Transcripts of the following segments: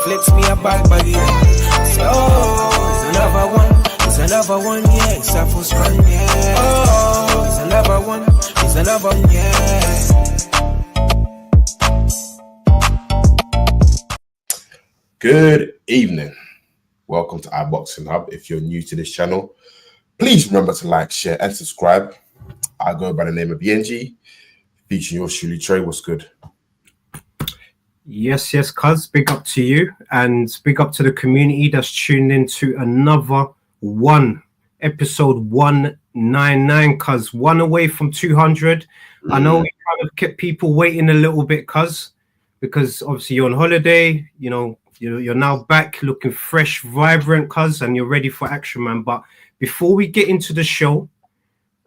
flex me a bad body. So, it's another one, yeah. It's a full strong, yeah. Oh, it's another one, yeah. Good evening. Welcome to iBoxingHub. If you're new to this channel, please remember to like, share, and subscribe. I go by the name of Biyenge, featuring your Truly Tre. What's good? Yes, cuz. Big up to you and big up to the community that's tuned in to another episode 199, cuz. One away from 200. I know we kind of kept people waiting a little bit, cuz, because obviously you're on holiday, you know, you're now back looking fresh, vibrant, cuz, and you're ready for action, man. But before we get into the show,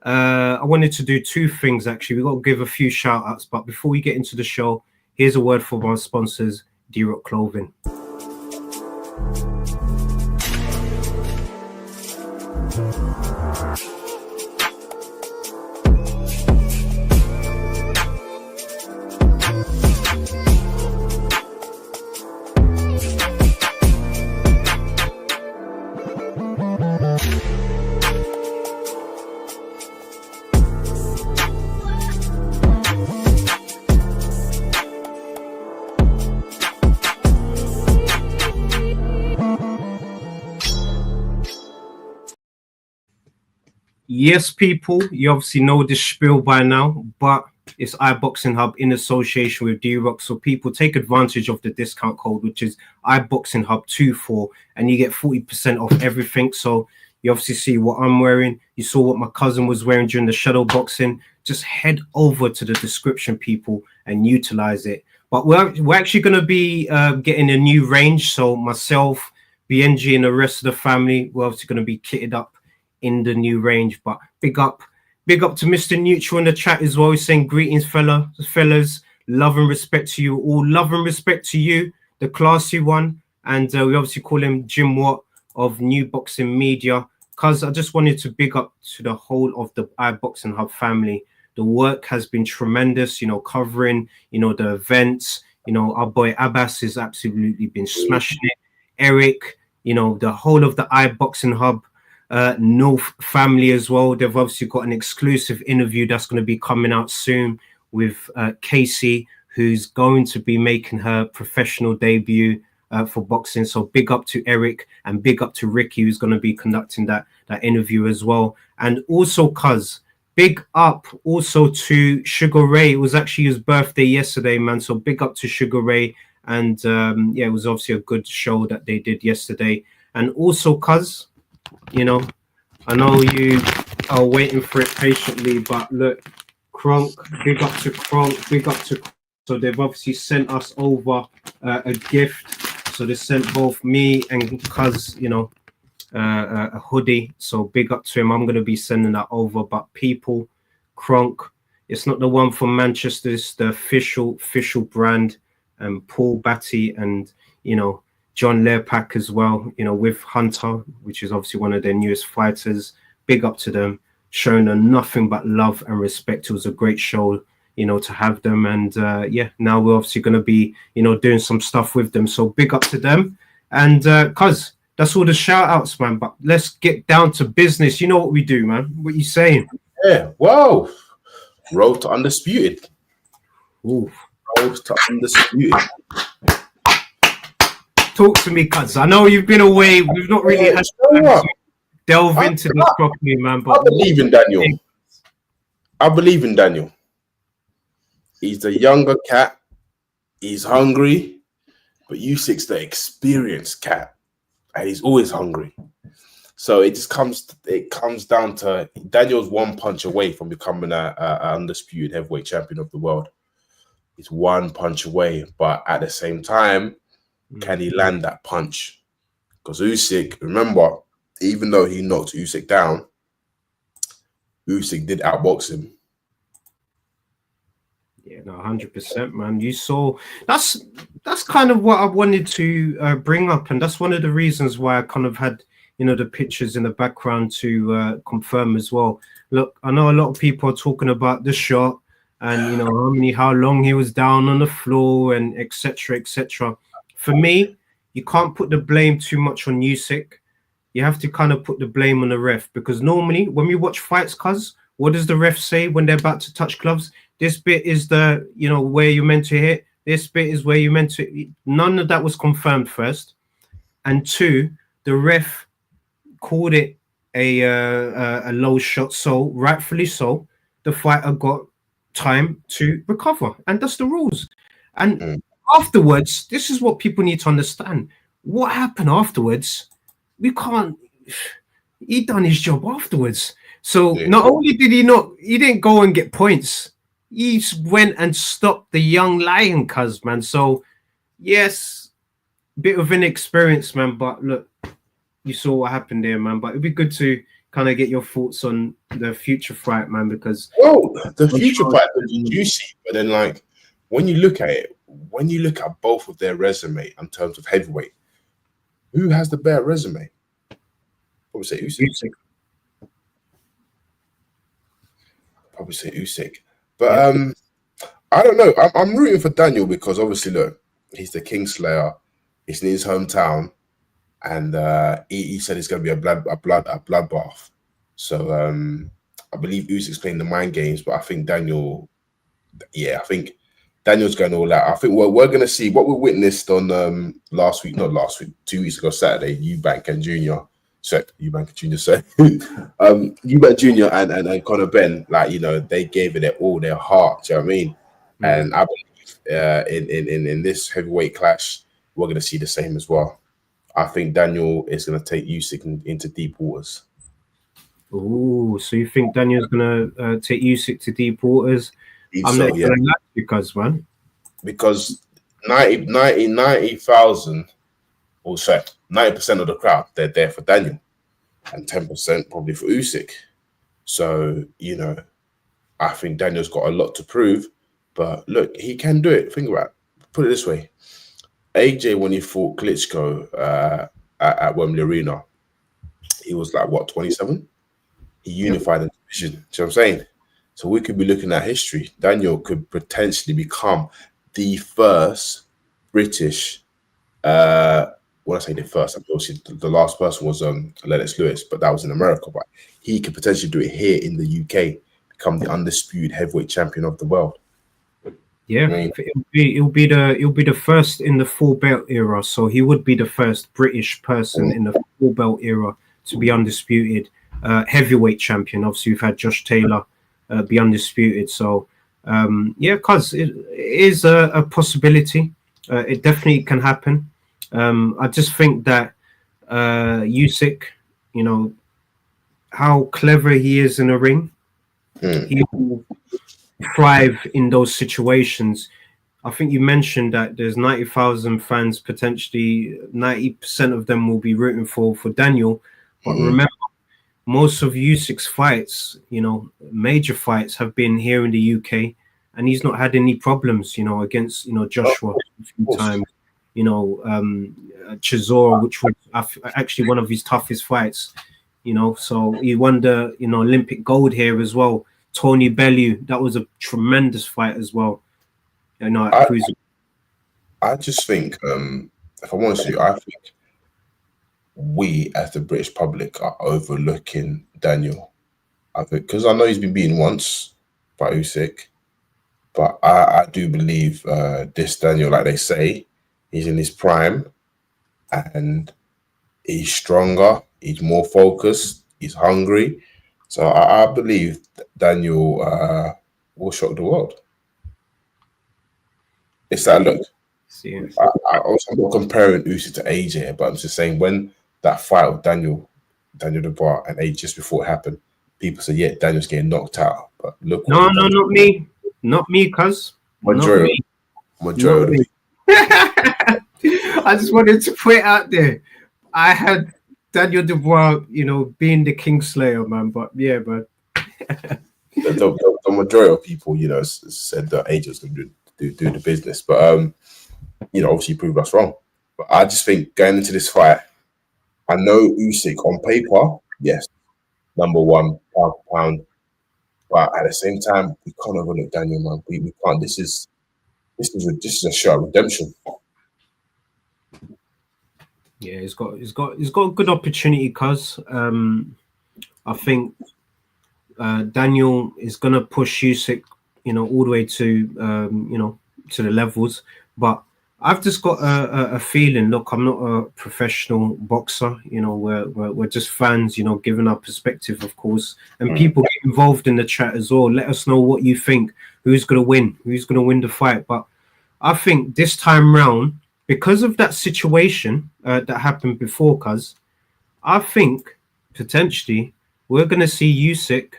I wanted to do two things, actually. We got to give a few shout outs, but before we get into the show, here's a word from our sponsors, Ddd'S Clothing. Yes, people, you obviously know this spiel by now, but it's iBoxingHub in association with Ddd'S. So people take advantage of the discount code, which is iBoxingHub24, and you get 40% off everything. So you obviously see what I'm wearing. You saw what my cousin was wearing during the shadow boxing. Just head over to the description, people, and utilize it. But we're actually going to be getting a new range. So myself, Biyenge, and the rest of the family, we're obviously going to be kitted up in the new range. But big up to Mr. Neutral in the chat as well. He's saying greetings, fellas. Love and respect to you all. Love and respect to you, the classy one. And we obviously call him Jim Watt of New Boxing Media. Cuz I just wanted to big up to the whole of the iBoxingHub family. The work has been tremendous, you know, covering, you know, the events. You know, our boy Abbas has absolutely been smashing it. Eric, you know, the whole of the iBoxingHub North family as well. They've obviously got an exclusive interview that's going to be coming out soon with Casey, who's going to be making her professional debut for boxing. So big up to Eric and big up to Ricky, who's going to be conducting that interview as well. And also, cuz, big up also to Sugar Ray. It was actually his birthday yesterday, man. So big up to Sugar Ray. And yeah, it was obviously a good show that they did yesterday. And also, cuz, you know, I know you are waiting for it patiently, but look, Kronk, big up to Kronk, big up to. So they've obviously sent us over a gift. So they sent both me and cuz, you know, a hoodie. So big up to him. I'm going to be sending that over. But people, Kronk, it's not the one from Manchester. It's the official brand. And Paul Batty and, you know, John Lerpack as well, you know, with Hunter, which is obviously one of their newest fighters. Big up to them, showing them nothing but love and respect. It was a great show, you know, to have them. And yeah, now we're obviously going to be, you know, doing some stuff with them. So big up to them. And cuz, that's all the shout outs, man. But let's get down to business. You know what we do, man. What you saying? Yeah, whoa. Road to Undisputed. Ooh. Road to Undisputed. Talk to me, cuz. I know you've been away. We've not really had time to delve into this properly, man. But I believe in Daniel. I believe in Daniel. He's the younger cat. He's hungry. But Usyk's the experienced cat. And he's always hungry. So it comes down to Daniel's one punch away from becoming a undisputed heavyweight champion of the world. He's one punch away. But at the same time, can he land that punch? Because Usyk, remember, even though he knocked Usyk down, Usyk did outbox him. Yeah, no, 100%, man. You saw that's kind of what I wanted to bring up, and that's one of the reasons why I kind of had, you know, the pictures in the background to confirm as well. Look, I know a lot of people are talking about the shot and, you know, how long he was down on the floor and etc. For me, you can't put the blame too much on Usyk. You have to kind of put the blame on the ref, because normally when we watch fights, cuz what does the ref say when they're about to touch gloves? This bit is the, you know, where you're meant to hit. This bit is where you're meant to. None of that was confirmed, first. And two, the ref called it a low shot, so rightfully so, the fighter got time to recover, and that's the rules. And afterwards, this is what people need to understand. What happened afterwards? We can't. He done his job afterwards. So not only did he didn't go and get points. He went and stopped the young lion, cuz, man. So yes, bit of inexperience, man. But look, you saw what happened there, man. But it'd be good to kind of get your thoughts on the future fight, man. Because the future fight is juicy, but then like when you look at it, when you look at both of their resume in terms of heavyweight, who has the better resume? Probably say Usyk. Probably say Usyk. But I don't know. I'm rooting for Daniel because obviously, look, he's the Kingslayer. He's in his hometown, and he said it's going to be a bloodbath. So I believe Usyk's playing the mind games, but I think Daniel's going all out. I think we're going to see what we witnessed on 2 weeks ago, Saturday, Eubank and Junior. Eubank Jr. and Conor Ben, like, you know, they gave it all their heart. Do you know what I mean? And I believe in this heavyweight clash, we're going to see the same as well. I think Daniel is going to take Usyk into deep waters. Oh, so you think Daniel's going to take Usyk to deep waters? I'm not going to lie because, man. Because 90,000, or sorry, 90% of the crowd, they're there for Daniel, and 10% probably for Usyk. So, you know, I think Daniel's got a lot to prove, but look, he can do it. Think about it. Put it this way. AJ, when he fought Klitschko at Wembley Arena, he was like, what, 27? He unified the division. Do you know what I'm saying? So we could be looking at history. Daniel could potentially become the first British, when I say the first, obviously the last person was Lennox Lewis, but that was in America. But he could potentially do it here in the UK, become the undisputed heavyweight champion of the world. Yeah, I mean, it'll be the first in the full belt era. So he would be the first British person in the full belt era to be undisputed heavyweight champion. Obviously, we've had Josh Taylor be undisputed. So because it is a possibility. It definitely can happen. I just think that Usyk, you know, how clever he is in the ring, he will thrive in those situations. I think you mentioned that there's 90,000 fans, potentially 90% of them will be rooting for Daniel. But remember, most of Usyk's fights, you know, major fights, have been here in the UK, and he's not had any problems, you know, against, you know, Joshua a few times, you know, Chisora, which was actually one of his toughest fights, you know. So he won the, you know, Olympic gold here as well. Tony Bellew, that was a tremendous fight as well. You know, I just think, if I'm honest with you, I think we as the British public are overlooking Daniel. I think because I know he's been beaten once by Usyk, but I do believe this Daniel, like they say, he's in his prime and he's stronger, he's more focused, he's hungry. So I believe Daniel will shock the world. It's that look. I'm not comparing Usyk to AJ, but I'm just saying when that fight with Daniel Dubois and AJ just before it happened, people said, yeah, Daniel's getting knocked out. But look, not me, cuz. Majority. I just wanted to put it out there. I had Daniel Dubois, you know, being the Kingslayer, man. But yeah, man. the majority of people, you know, said that AJ was going to do the business, but you know, obviously proved us wrong. But I just think going into this fight, I know Usyk on paper, yes, number one pound for pound, but at the same time, we can't overlook Daniel, man. We can't. This is a show of redemption. Yeah, he's got a good opportunity, cuz I think Daniel is gonna push Usyk, all the way to to the levels. But I've just got a feeling. Look, I'm not a professional boxer. We're just fans. Giving our perspective, of course, and people get involved in the chat as well. Let us know what you think. Who's gonna win? Who's gonna win the fight? But I think this time round, because of that situation that happened before, cuz I think potentially we're gonna see Usyk,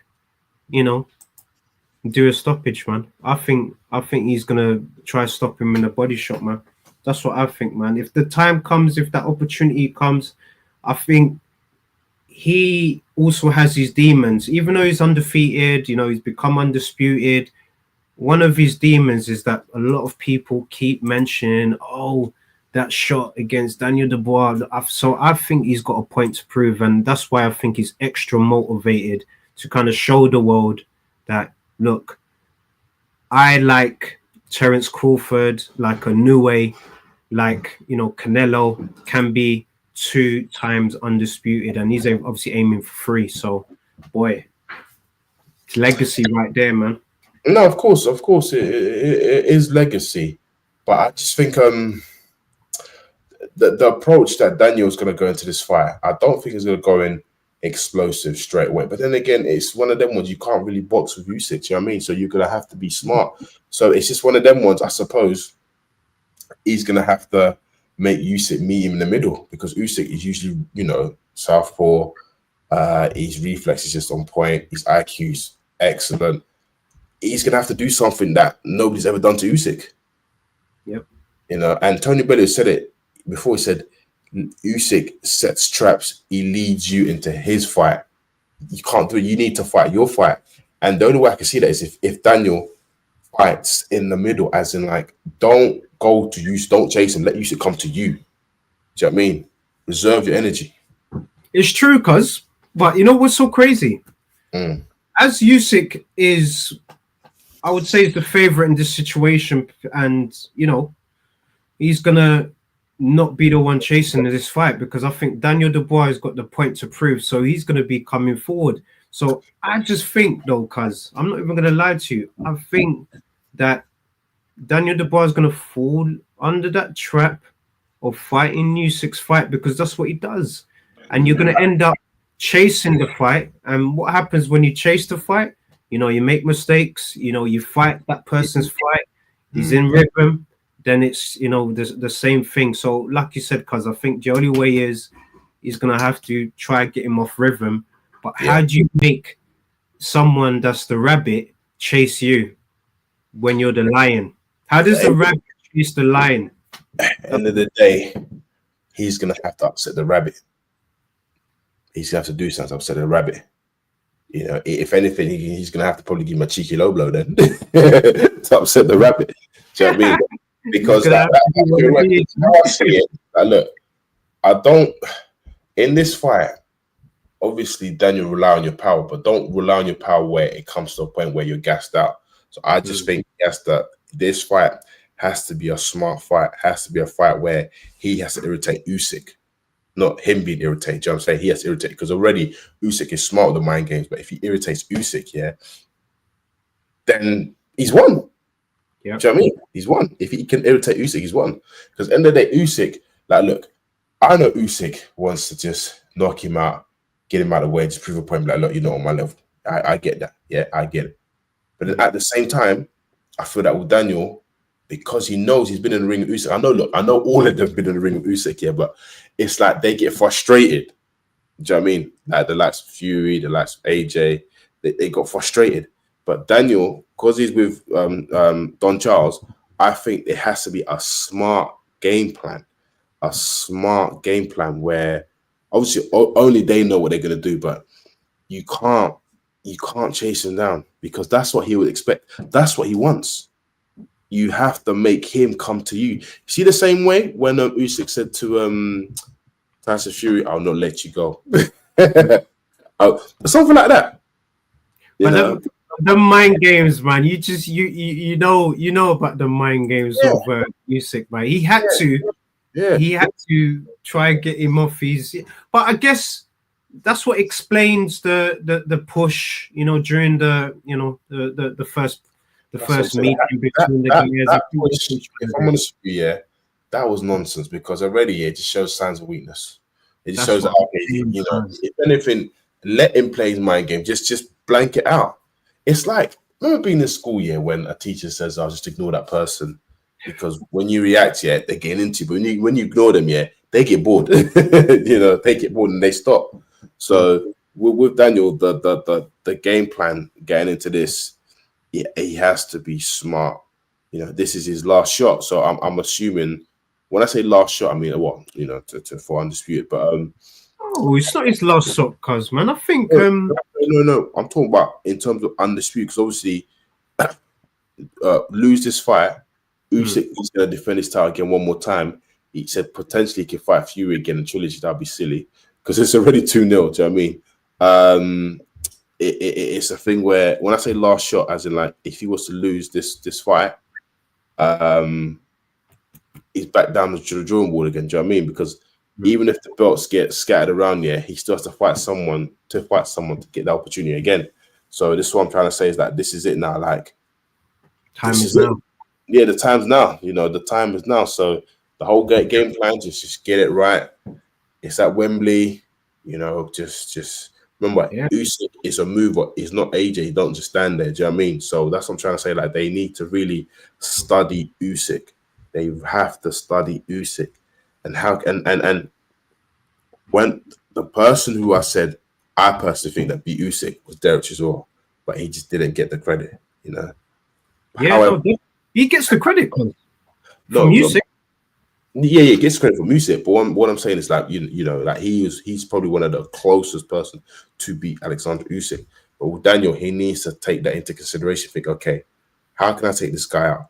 do a stoppage, man. I think he's gonna try to stop him in a body shot, man. That's what I think, man. If the time comes, if that opportunity comes, I think he also has his demons. Even though he's undefeated, he's become undisputed. One of his demons is that a lot of people keep mentioning, oh, that shot against Daniel Dubois. So I think he's got a point to prove, and that's why I think he's extra motivated to kind of show the world that, look, I like Terence Crawford, like a Inoue, like, Canelo can be 2 times undisputed, and he's obviously aiming for 3. So, boy, it's legacy right there, man. No, of course, it is legacy, but I just think the approach that Daniel's going to go into this fight, I don't think he's going to go in explosive straight away. But then again, it's one of them ones you can't really box with Usyk. You know what I mean? So you're going to have to be smart. So it's just one of them ones. I suppose he's going to have to make Usyk meet him in the middle, because Usyk is usually, southpaw. His reflex is just on point. His IQ's excellent. He's going to have to do something that nobody's ever done to Usyk. Yep. And Tony Bellew said it before. He said, Usyk sets traps. He leads you into his fight. You can't do it. You need to fight your fight. And the only way I can see that is if Daniel fights in the middle, as in, like, don't go to Usyk, don't chase him. Let Usyk come to you. Do you know what I mean? Reserve your energy. It's true, cuz. But you know what's so crazy? As Usyk is, I would say, is the favorite in this situation, and he's gonna not be the one chasing this fight, because I think Daniel Dubois has got the point to prove, so he's gonna be coming forward. So I just think, though, cuz I'm not even gonna lie to you, I think that Daniel Dubois is gonna fall under that trap of fighting Usyk's fight, because that's what he does, and you're gonna end up chasing the fight. And what happens when you chase the fight? You make mistakes, you fight that person's fight, he's in rhythm, then it's, the same thing. So like you said, cuz I think the only way is he's going to have to try and get him off rhythm. But how do you make someone that's the rabbit chase you when you're the lion? How does the rabbit chase the lion? At the end of the day, he's going to have to upset the rabbit. He's going to have to do something to upset the rabbit. If anything, he's going to have to probably give him a cheeky low blow then to upset the rabbit. Do you know what I mean? Because I see it. Look, I don't, in this fight, obviously, Daniel, rely on your power, but don't rely on your power where it comes to a point where you're gassed out. So I just think this fight has to be a smart fight, has to be a fight where he has to irritate Usyk. Not him being irritated. You know what I'm saying? He has to irritate, because already Usyk is smart with the mind games. But if he irritates Usyk, then he's won. Yeah. Do you know what I mean? He's won. If he can irritate Usyk, he's won. Because at the end of the day, Usyk, like, look, I know Usyk wants to just knock him out, get him out of the way, just prove a point, like, look, you're not on my level. I get that. Yeah, I get it. But then at the same time, I feel that with Daniel, because he knows he's been in the ring with Usyk. I know all of them have been in the ring with Usyk, but it's like they get frustrated. Do you know what I mean? Like the likes of Fury, the likes of AJ, they got frustrated. But Daniel, because he's with Don Charles, I think there has to be a smart game plan. A smart game plan where obviously only they know what they're going to do, but you can't chase him down, because that's what he would expect. That's what he wants. You have to make him come to you. See, the same way when Usyk said to Tyson Fury, "I'll not let you go." Something like that. The mind games, man. You know about the mind games of Usyk, man. He had to Yeah. he had to try and get him off his. But I guess that's what explains the push, during the first That's what I'm saying. meeting between the guys. That push, if I'm honest with you, yeah, that was nonsense because already it just shows signs of weakness. It just shows that, okay, if anything, let him play his mind game. Just blank it out. It's like, remember being in school, yeah, when a teacher says, "I'll just ignore that person," because when you react, yeah, they're getting into you. But when you ignore them, yeah, they get bored. They get bored and they stop. So with Daniel, the game plan getting into this, he has to be smart. This is his last shot. So I'm assuming when I say last shot, I mean what? For Undisputed. But oh, it's not his last shot, cuz man. I think no. I'm talking about in terms of Undisputed, because obviously lose this fight, Usyk is gonna defend his title again one more time. He said potentially he can fight Fury again in trilogy. That'd be silly because it's already 2-0. Do you know what I mean? It's a thing where when I say last shot, as in like if he was to lose this fight, he's back down to the drawing board again. Do you know what I mean? Because even if the belts get scattered around, yeah, he still has to fight someone to get the opportunity again. So this is what I'm trying to say is that this is it now. Like time is now. Yeah, the time's now. The time is now. So the whole game plan, just get it right. It's at Wembley. Just remember, Usyk is a mover. He's not AJ. He don't just stand there. Do you know what I mean? So that's what I'm trying to say. Like they need to really study Usyk. They have to study Usyk, and how and when the person who I personally think that beat Usyk was Derek Chisora, but he just didn't get the credit. Yeah, however, he gets the credit from Usyk. Yeah, he gets credit for Usyk, but what I'm saying is like like he's probably one of the closest person to beat Alexander Usyk. But with Daniel, he needs to take that into consideration. Think, okay, how can I take this guy out?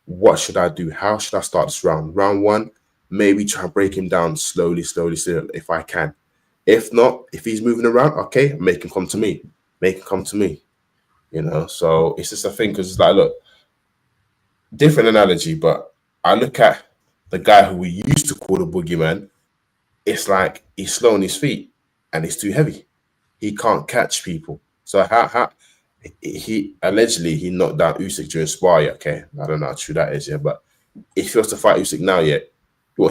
What should I do? How should I start this round? Round one, maybe try and break him down slowly, if I can. If not, if he's moving around, okay, make him come to me. So it's just a thing because it's like, look, different analogy, but I look at the guy who we used to call the boogeyman. It's like he's slow on his feet and he's too heavy. He can't catch people. So how he allegedly he knocked down Usyk during spar. Okay, I don't know how true that is. Yeah, but if he was to fight Usyk now, he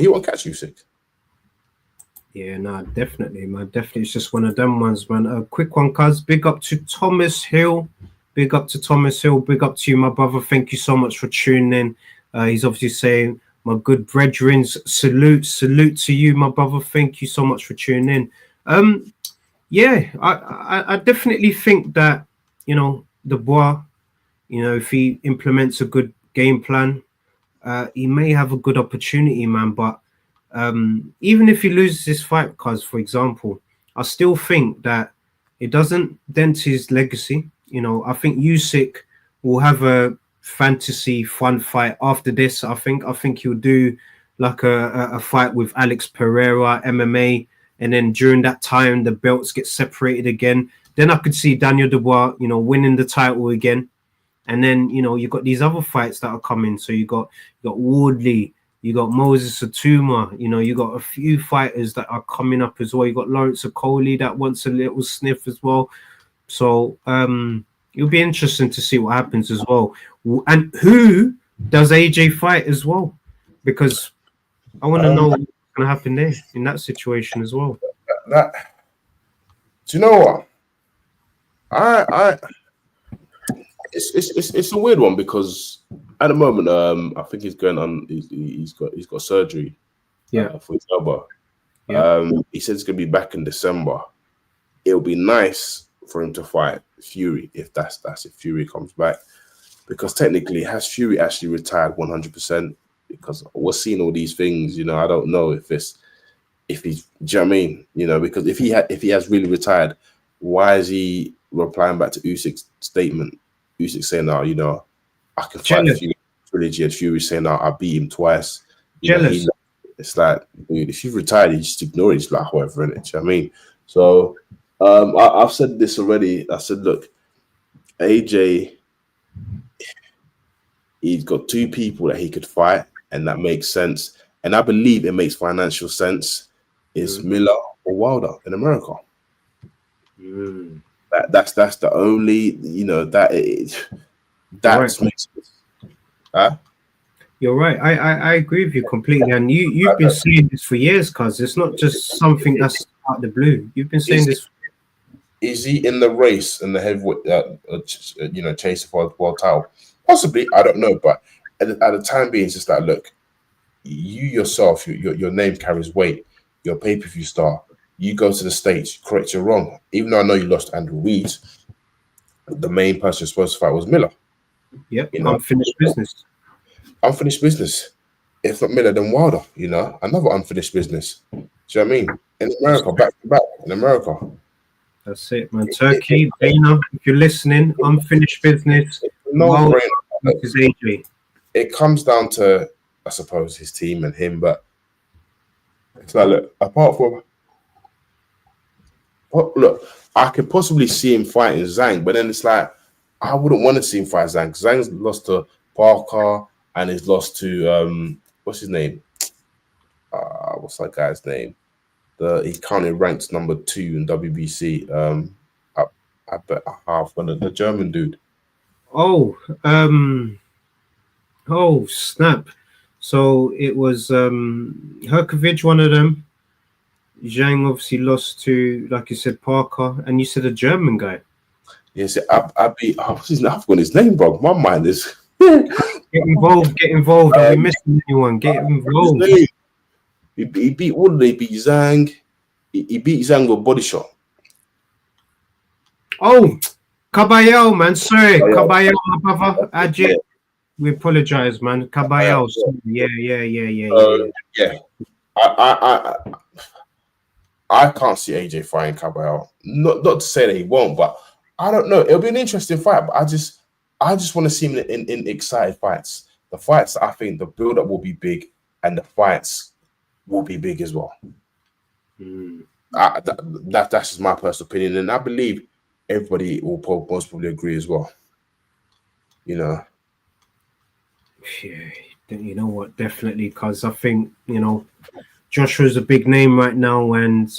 won't catch Usyk. Yeah, no, definitely, man. Definitely, it's just one of them ones, man. A quick one, cuz. Big up to Thomas Hill. Big up to you, my brother. Thank you so much for tuning in. He's obviously saying, my good brethren, salute to you, my brother. Thank you so much for tuning in. Yeah, I definitely think that, Dubois, if he implements a good game plan, he may have a good opportunity, man. But even if he loses this fight, cuz, for example, I still think that it doesn't dent his legacy. I think Usyk will have a fantasy fun fight after this. I think he'll do like a fight with Alex Pereira, MMA, and then during that time the belts get separated again. Then I could see Daniel Dubois, winning the title again. And then, you got these other fights that are coming. So you got Wardley, you got Moses Atuma, you got a few fighters that are coming up as well. You got Lawrence Okoli that wants a little sniff as well. So it'll be interesting to see what happens as well. And who does AJ fight as well? Because I want to know what's going to happen there in that situation as well. Do you know what? It's a weird one because at the moment, I think he's going on. He's got surgery. Yeah, for his elbow. Yeah. He said he's going to be back in December. It'll be nice for him to fight Fury if that's if Fury comes back, because technically has Fury actually retired 100%? Because we're seeing all these things. I don't know if he's. Do you know what I mean? Because if he has really retired, why is he replying back to Usyk's statement? Usyk saying, "No, I can fight Fury trilogy," and Fury saying, "No, I beat him twice." Jealous. It's like, dude, if you've retired, you just ignore it. It's like, whatever, innit? Do you know what I mean? So I've said this already. I said, look, AJ, he's got two people that he could fight, and that makes sense. and I believe it makes financial sense, is Miller or Wilder in America. That's the only, you know, that's right. makes huh? You're right. I agree with you completely. And you've been saying this for years, cuz it's not just something that's out of the blue. You've been saying this. Is he in the race in the heavyweight, you know, chase for world title? Possibly, I don't know. But at the time being, it's just like, look, you yourself, your name carries weight. You're a pay-per-view star. You go to the States, correct your wrong. Even though I know you lost Andrew Reed, the main person supposed to fight was Miller. Yep, you know, unfinished business. Unfinished business. If not Miller, then Wilder. You know, another unfinished business. Do you know what I mean? In America, back to back in America. That's it, man. Turkey, Dana, if you're listening, unfinished business. No brainer. Is AJ. It comes down to, I suppose, his team and him, but it's like, look, apart from, look, I could possibly see him fighting Zhang, but then it's like, I wouldn't want to see him fight Zhang. Zhang's lost to Parker and he's lost to what's his name? What's that guy's name? He currently ranks number 2 in WBC. I bet half one of the German dude. Oh snap! So it was Herkovich, one of them. Zhang obviously lost to, like you said, Parker, and you said a German guy. Yes, I've forgotten his name, bro. My mind is. Get involved. Are we missing anyone? Get involved. He beat, what did they beat? Zhang. He beat Zhang with a body shot. Oh, Caballero, man. Sorry, Caballero, my brother. Ajay. We apologize, man. Caballero. Yeah. Yeah. I can't see AJ fighting Caballero. Not to say that he won't, but I don't know. It'll be an interesting fight, but I just want to see him in excited fights. The fights, I think the build-up will be big, and the fights will be big as well. That's just my personal opinion, and I believe everybody will most probably agree as well. You know. Yeah, you know what? Definitely, because I think, you know, Joshua's a big name right now, and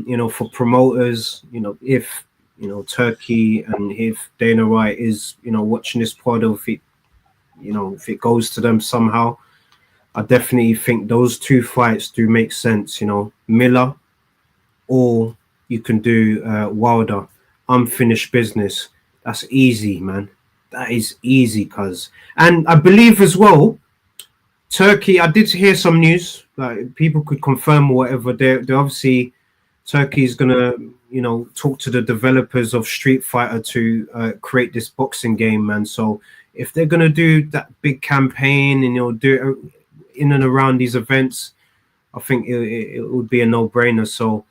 you know, for promoters, you know, if you know Turkey and if Dana White is, you know, watching this pod, or if it, you know, if it goes to them somehow, I definitely think those two fights do make sense. You know, Miller, or you can do Wilder, unfinished business. That's easy, man. That is easy, cuz. And I believe as well, Turkey, I did hear some news, like people could confirm or whatever. They're obviously, Turkey is gonna, you know, talk to the developers of Street Fighter to create this boxing game, man. So if they're gonna do that big campaign and, you know, do it in and around these events, I think it would be a no-brainer. So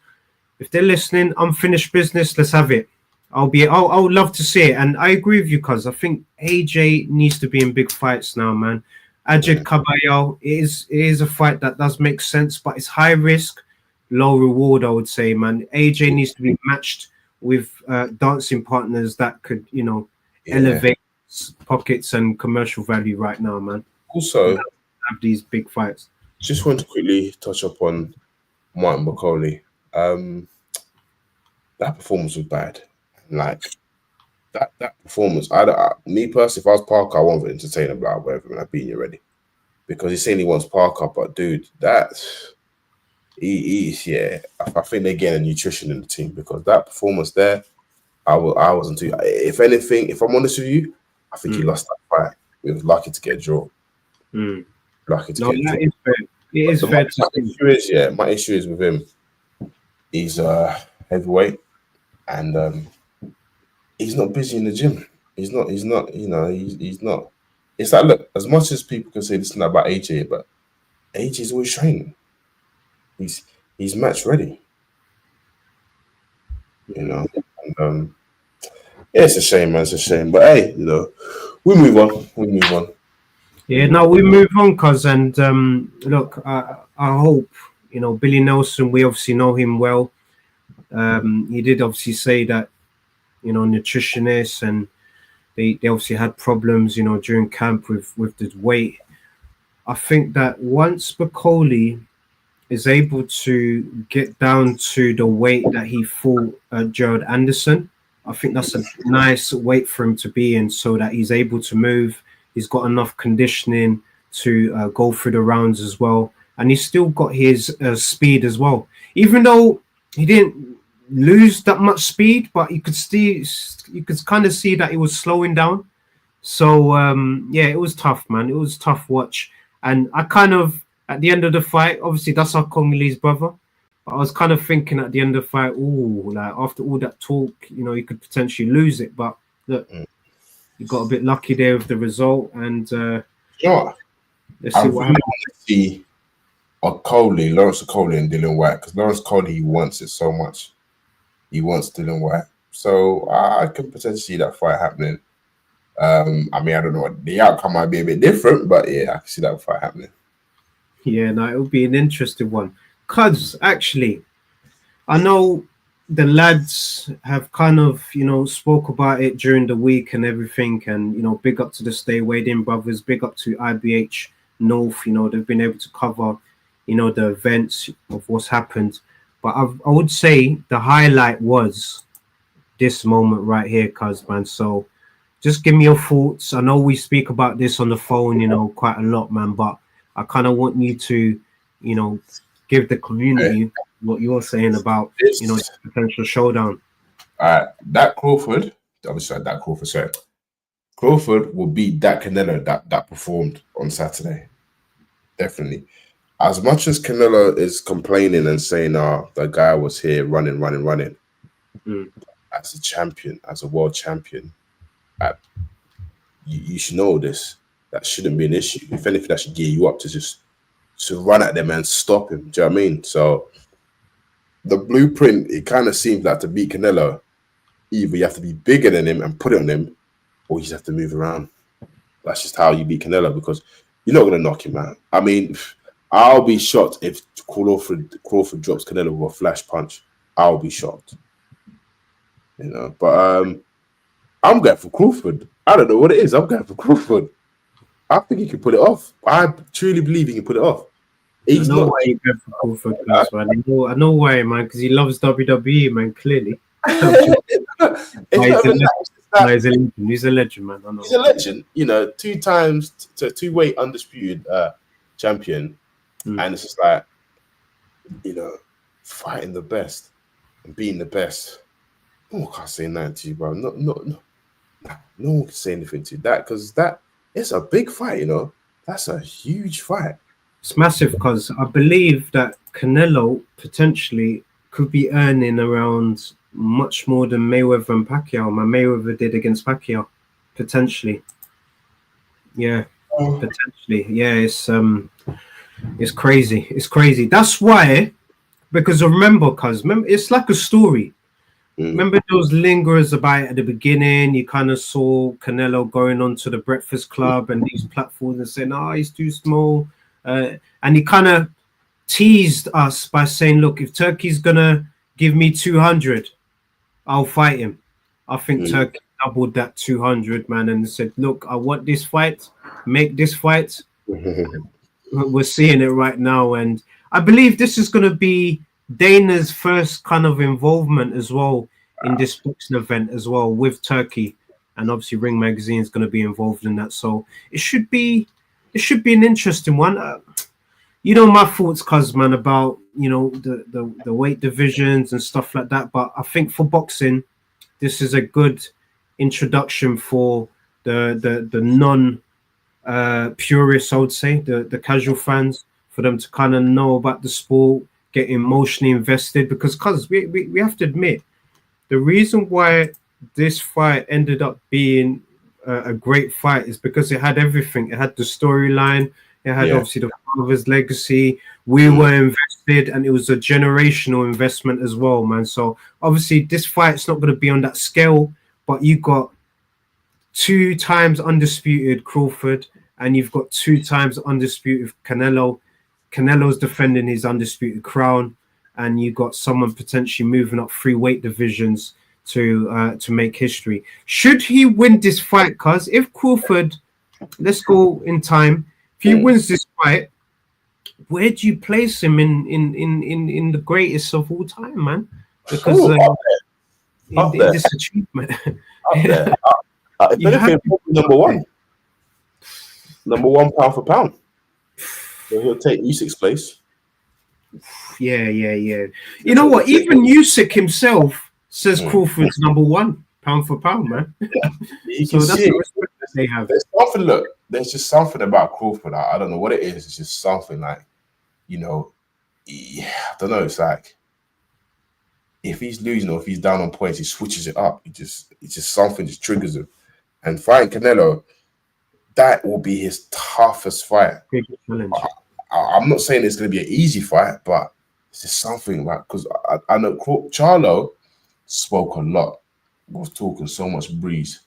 if they're listening, unfinished business, let's have it. I would love to see it, and I agree with you, cuz I think AJ needs to be in big fights now, man. Ajay Caballero is a fight that does make sense, but it's high risk, low reward, I would say, man. AJ needs to be matched with dancing partners that could, you know, elevate pockets and commercial value right now, man. Also, have these big fights. Just want to quickly touch upon Martin McCauley. That performance was bad. Like that performance, me personally, if I was Parker, I won't entertain him about whatever, and I've been you ready, because he's saying he wants Parker, but dude, he's I think they're getting a nutrition in the team, because that performance there, I wasn't too. If anything, if I'm honest with you, I think he lost that fight. He was lucky to get a draw. Lucky to get a draw. Is fair. It is fair. My issue is with him. He's heavyweight, and he's not busy in the gym. He's not. You know, he's not. It's like, look, as much as people can say this and that about AJ, but AJ's always training. He's match ready. You know, and it's a shame, man. It's a shame, but hey, you know, we move on. Yeah, no, we move on, cuz, and look, I hope, you know, Billy Nelson, we obviously know him well. He did obviously say that, you know, nutritionists, and they obviously had problems, you know, during camp with the weight. I think that once Bacoli is able to get down to the weight that he fought Gerald Anderson, I think that's a nice weight for him to be in, so that he's able to move. He's got enough conditioning to go through the rounds as well, and he's still got his speed as well. Even though he didn't lose that much speed, but you could kind of see that he was slowing down. So yeah, it was tough, man. It was a tough watch, and I kind of at the end of the fight, obviously that's our Congolese brother. But I was kind of thinking at the end of the fight, like after all that talk, you could potentially lose it. But look, you got a bit lucky there with the result, and sure. Let's see what happens. Want to see Lawrence Okoli and Dylan White, because Lawrence Okoli, he wants it so much. He wants Dylan White, so I can potentially see that fight happening. I mean, I don't know what the outcome might be a bit different, but yeah, I can see that fight happening. Yeah, no, it'll be an interesting one. Because actually, I know the lads have kind of, spoke about it during the week and everything. And, big up to the Stay Waiting brothers, big up to IBH North. They've been able to cover, the events of what's happened. But I would say the highlight was this moment right here, cuz, man. So just give me your thoughts. I know we speak about this on the phone, quite a lot, man. But I kind of want you to, give the community what you're saying about, the potential showdown. That Crawford, obviously, Crawford will beat that Canelo that performed on Saturday. Definitely. As much as Canelo is complaining and saying, the guy was here running. As a champion, as a world champion, you should know this. That shouldn't be an issue. If anything, that should gear you up to run at them and stop him. Do you know what I mean? So the blueprint, it kind of seems like to beat Canelo, either you have to be bigger than him and put it on him, or you just have to move around. That's just how you beat Canelo, because you're not going to knock him out. I mean, I'll be shocked if Crawford drops Canelo with a flash punch. I'll be shocked. But I'm going for Crawford. I don't know what it is. I'm going for Crawford. I think he can put it off. I truly believe he can put it off. I know why you go for Crawford, man. I know why, man, because he loves WWE, man, clearly. He's a legend, man. I know. He's a legend. 2 times, two-weight undisputed champion. And it's just like, fighting the best and being the best. No one can't say nothing to you, bro. No one can say anything to that, because it's a big fight, That's a huge fight. It's massive, because I believe that Canelo potentially could be earning around much more than Mayweather and Pacquiao. Mayweather did against Pacquiao, potentially. Yeah, potentially. Yeah, it's crazy. It's crazy. That's why, because remember, it's like a story. Remember those lingerers about it at the beginning? You kind of saw Canelo going on to the Breakfast Club and these platforms and saying, he's too small. And he kind of teased us by saying, look, if Turkey's going to give me 200, I'll fight him. I think Turkey doubled that 200, man, and said, look, I want this fight. Make this fight. We're seeing it right now. And I believe this is going to be Dana's first kind of involvement as well in this boxing event as well with Turkey, and obviously Ring Magazine is going to be involved in that. So it should be an interesting one. My thoughts, cuz, man, about the weight divisions and stuff like that. But I think for boxing, this is a good introduction for the non purists, I would say, the casual fans, for them to kind of know about the sport, get emotionally invested, because we have to admit, the reason why this fight ended up being a great fight is because it had everything. It had the storyline, it had obviously the father's legacy. We were invested, and it was a generational investment as well, man. So obviously this fight's not going to be on that scale, but you got 2 times undisputed Crawford, and you've got 2 times undisputed Canelo. Canelo's defending his undisputed crown, and you got someone potentially moving up 3 weight divisions to make history. Should he win this fight, cuz if Crawford, let's go in time, If he wins this fight, where do you place him in the greatest of all time, man? Because up there. this achievement, up there. If anything, number one pound for pound. So he'll take Usyk's place. Yeah. You know what? Even Usyk himself says Crawford's number one pound for pound, man. You so can that's see the respect that they have. There's just something about Crawford. I don't know what it is. It's just something like, I don't know. It's like if he's losing or if he's down on points, he switches it up. It's just something just triggers him. And fighting Canelo, that will be his toughest fight. Big challenge. I'm not saying it's going to be an easy fight, but it's just something like, because I know Charlo spoke a lot, was talking so much breeze.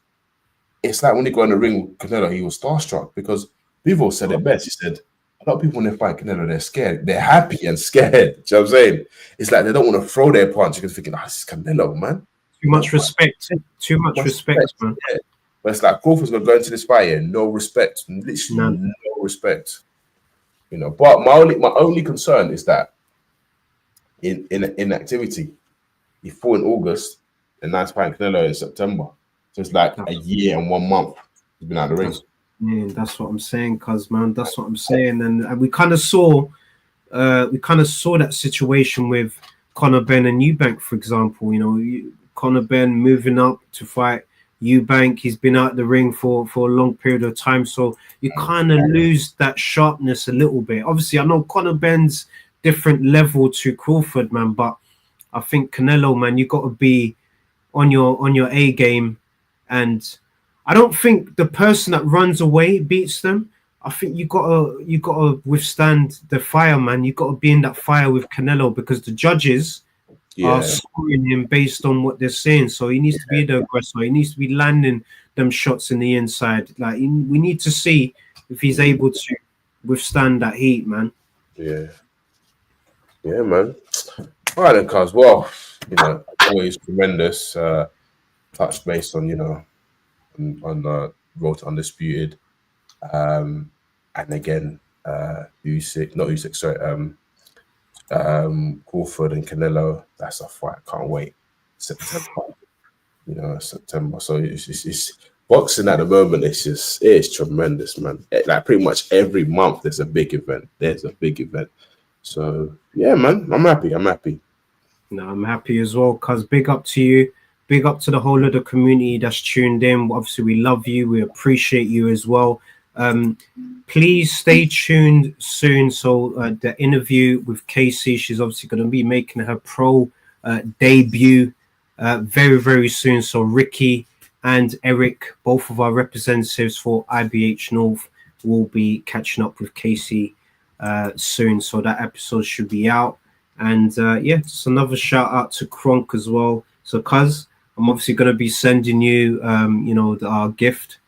It's like when he got in the ring with Canelo, he was starstruck because Bivol said it best. He said, a lot of people when they fight Canelo, they're scared. They're happy and scared. Do you know what I'm saying? It's like they don't want to throw their punch because they're thinking, this is Canelo, man. Too much respect. Too much respect, man. Yeah. But it's like Crawford's going to go into this fight here, no respect. Literally no respect. But my only concern is that in activity, he fought in August and now he's fighting Canelo in September. So it's like a year and 1 month he's been out of the ring. Yeah, that's what I'm saying, cuz man. That's what I'm saying. And we kind of saw that situation with Conor Benn and Eubank, for example. Conor Benn moving up to fight Eubank. He's been out the ring for a long period of time, so you kind of lose that sharpness a little bit. Obviously, I know Conor Benn's different level to Crawford, man, but I think Canelo, man, you got to be on your A game, and I don't think the person that runs away beats them. I think you gotta withstand the fire, man. You got to be in that fire with Canelo because the judges are scoring him based on what they're saying. So he needs to be the aggressor. He needs to be landing them shots in the inside. Like we need to see if he's able to withstand that heat, man. Yeah, man. All right, then, cuz. Well, always tremendous. Touch base on on the road to Undisputed, and again, Crawford and Canelo. That's a fight. Can't wait. September. September. So it's boxing at the moment. It's tremendous, man. Like pretty much every month there's a big event. So yeah, man. I'm happy. No, I'm happy as well, cuz big up to you. Big up to the whole of the community that's tuned in. Obviously, we love you. We appreciate you as well. Please stay tuned soon. So the interview with Casey, she's obviously going to be making her pro debut very, very soon. So Ricky and Eric, both of our representatives for IBH North, will be catching up with Casey soon. So that episode should be out. And just another shout out to Kronk as well. So cuz I'm obviously going to be sending you, our gift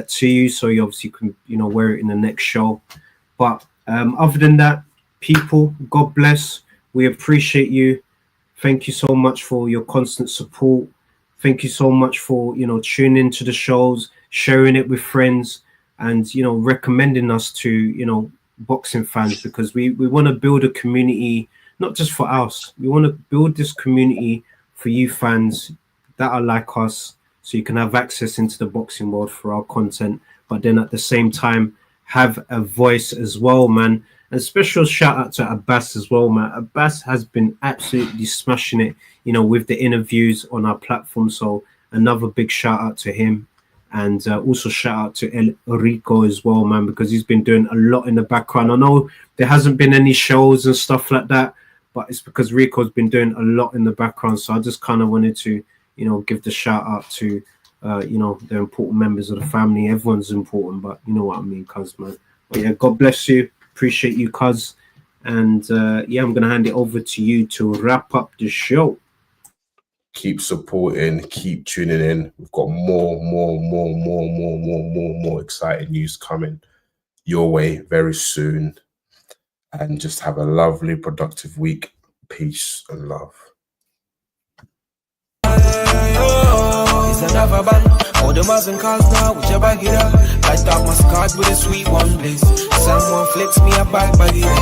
to you, so you obviously can, wear it in the next show. But other than that, people, God bless. We appreciate you. Thank you so much for your constant support. Thank you so much for, tuning into the shows, sharing it with friends, and, recommending us to, boxing fans, because we want to build a community, not just for us. We want to build this community for you fans that are like us, so you can have access into the boxing world for our content, but then at the same time have a voice as well, man. And special shout out to Abbas as well, man. Abbas has been absolutely smashing it, with the interviews on our platform. So another big shout out to him, and also shout out to El Rico as well, man, because he's been doing a lot in the background. I know there hasn't been any shows and stuff like that, but it's because Rico's been doing a lot in the background. So I just kind of wanted to give the shout out to, the important members of the family. Everyone's important, but you know what I mean, cuz, man. But yeah, God bless you. Appreciate you, cuz. And I'm going to hand it over to you to wrap up the show. Keep supporting, keep tuning in. We've got more exciting news coming your way very soon. And just have a lovely, productive week. Peace and love. It's another bang. All them having cars now, which I bag it up. Light up my scarf with a sweet one bliss. Someone flicks me a bag it up.